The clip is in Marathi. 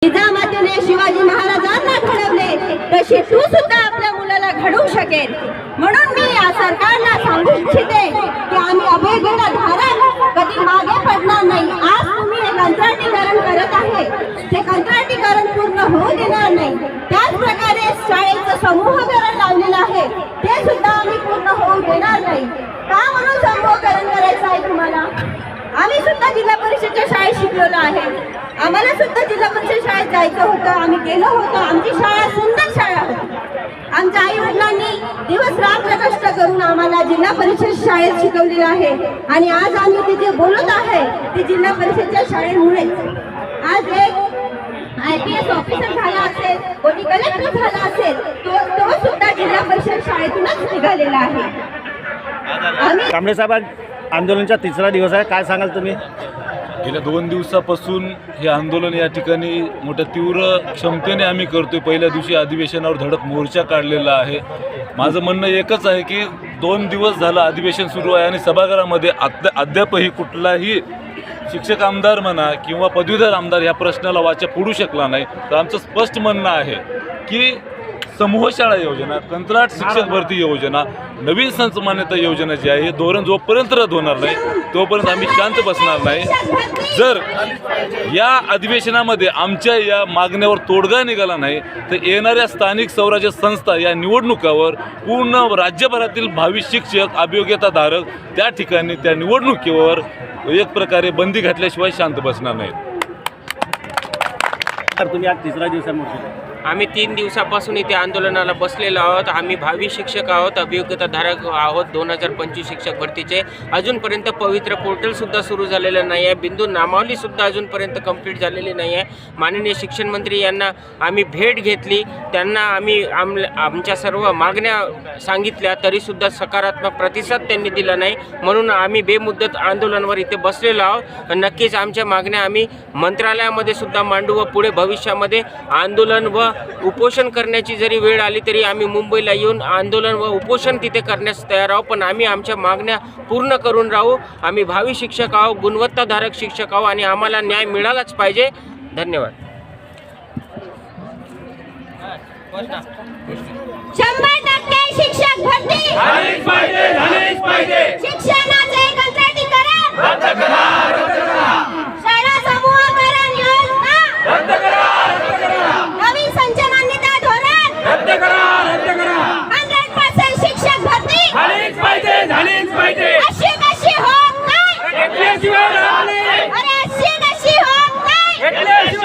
जिजामातेने शिवाजी महाराजांना घडवले तशी तू सुद्धा आपल्या मुलाला घडवू शकेल। म्हणून मी या सरकारला सांगू इच्छिते की आम्ही अभयगीता धारक कधी मागे पडणार नाही। आज तुम्ही हे कंत्राटीकरण करत आहे, ते कंत्राटीकरण पूर्ण होऊ देणार नाही। त्याच प्रकारे शाळेचं समूहकरण लावलेलं आहे, ते सुद्धा आम्ही पूर्ण होऊ देणार नाही। का म्हणून समूहकरण करायचं आहे तुम्हाला? आम्ही सुद्धा जिल्हा परिषदच्या शाळेत शिकलेलो आहे, आम्हाला सुद्धा जिल्हा परिषद शाळेत जायचं होतं, आम्ही गेलो होतो। आमची शाळा सुंदर शाळा होती। आमच्या आई वडिलांनी दिवस रात्र कष्ट करून आम्हाला जिल्हा परिषद शाळेत शिकवलेलं आहे आणि आज आम्ही ते जे बोलत आहे ते जिल्हा परिषदच्या शाळेमुळे। आज एक IPS ऑफिसर झाला असेल, कोणी कलेक्टर झाला असेल, तो सुद्धा जिल्हा परिषद शाळेतूनच निघालेला आहे। कांबळे साहेब, आंदोलनाचा तिसरा दिवस आहे, काय सांगाल तुम्ही? गेल्या 2 दिवसापासून हे आंदोलन या ठिकाणी मोठ्या तीव्र क्षमतेने आम्ही करतोय। पहिल्या दिवशी अधिवेशनावर धडक मोर्चा काढलेला आहे। माझं म्हणणं एकच आहे की 2 दिवस झालं अधिवेशन सुरू आहे आणि सभागृहामध्ये अद्यापही कुठलाही शिक्षक आमदार म्हणा किंवा पदवीधर आमदार या प्रश्नाला वाचा फोडू शकला नाही। तर आमचं स्पष्ट म्हणणं आहे की समूह शाळा योजना, कंत्राट शिक्षक भरती योजना, नवीन संच मान्यता योजना जी आहे हे धोरण जोपर्यंत रद्द होणार नाही तोपर्यंत आम्ही शांत बसणार नाही। जर या अधिवेशनामध्ये आमच्या या मागण्यावर तोडगा निघाला नाही तर येणाऱ्या स्थानिक स्वराज्य संस्था या निवडणुकावर पूर्ण राज्यभरातील भावी शिक्षक, अभियोग्यताधारक त्या ठिकाणी त्या निवडणुकीवर एक प्रकारे बंदी घातल्याशिवाय शांत बसणार नाहीत। तर तुम्ही आज तिसरा दिवसामध्ये आम्ही 3 दिवसापासून इथे आंदोलनाला बसलेलो आहोत। आम्ही भावी शिक्षक आहोत, अभियोग्यताधारक आहोत 2025 शिक्षक भरतीचे। अजूनपर्यंत पवित्र पोर्टलसुद्धा सुरू झालेलं नाही आहे, बिंदू नामावलीसुद्धा अजूनपर्यंत कंप्लीट झालेली नाही आहे। माननीय शिक्षण मंत्री यांना आम्ही भेट घेतली, त्यांना आम्ही आमच्या सर्व मागण्या सांगितल्या, तरीसुद्धा सकारात्मक प्रतिसाद त्यांनी दिला नाही। म्हणून आम्ही बेमुदत आंदोलनावर इथे बसलेलो आहोत। नक्कीच आमच्या मागण्या आम्ही मंत्रालयामध्ये सुद्धा मांडू व पुढे भविष्यामध्ये आंदोलन व उपोषण करण्याची जरी वेळ आली तरी आम्ही मुंबईला येऊन आंदोलन व उपोषण तिथे करण्यास तयार आहोत। पण आम्ही आमच्या मागण्या पूर्ण करून राहू। आम्ही भावी शिक्षक आहोत, गुणवत्ताधारक शिक्षक आहोत आणि आम्हाला न्याय मिळालाच पाहिजे। धन्यवाद। 100% शिक्षक भरती झालीच पाहिजे, झालीच पाहिजे। शिक्षणाचे कंत्राटीकरण रद्द करा।